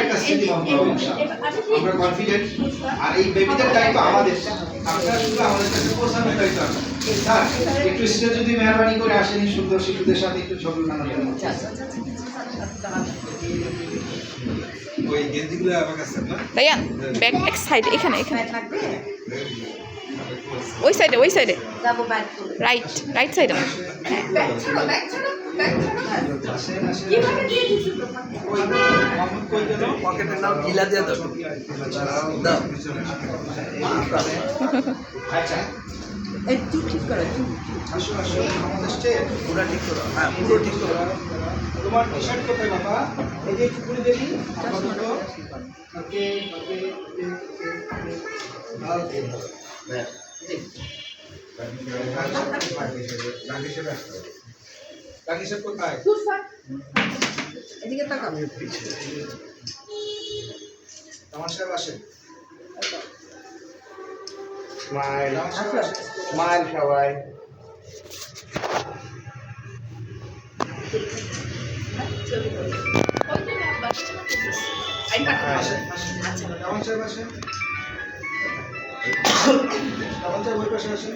একটা স্মৃতি আমরা কনফিডেন্ট আর এই বেবিদের দায়িত্ব আমাদের আপনারা শুধু আমাদের কাছে পৌঁছানোর দায়িত্ব স্যার একটু স্টেজ যদি মেহরবানি করে আসেন সুন্দর শিশুদের সাথে একটু ছবি বানানো যাবে ওই গেঞ্জিগুলো আমার কাছে না রায়ান ব্যাক এক সাইড এখানে ওই সাইডে যাবো ব্যাক করে রাইট সাইডে ব্যাক ছাড়ো কিভাবে দিয়ে দিছো তোমাকে ওই মোহাম্মদ কই গেল পকেটে নাও ঢিলা দিয়ে দাও দাও আচ্ছা একটু ঠিক করো আসো আমাদের স্টেজ পুরো ঠিক করো হ্যাঁ পুরো ঠিক করো তোমার টি-শার্ট কোথায় বাবা এই যে একটু খুলে দেখি ওকে রাকেশ কোথায় এদিকে তাকাও আমার সাহেব আসেন স্মাইল স্মাইল সবাই রামান সাহেব আসেন রামান সাহেব ওই পাশে আসেন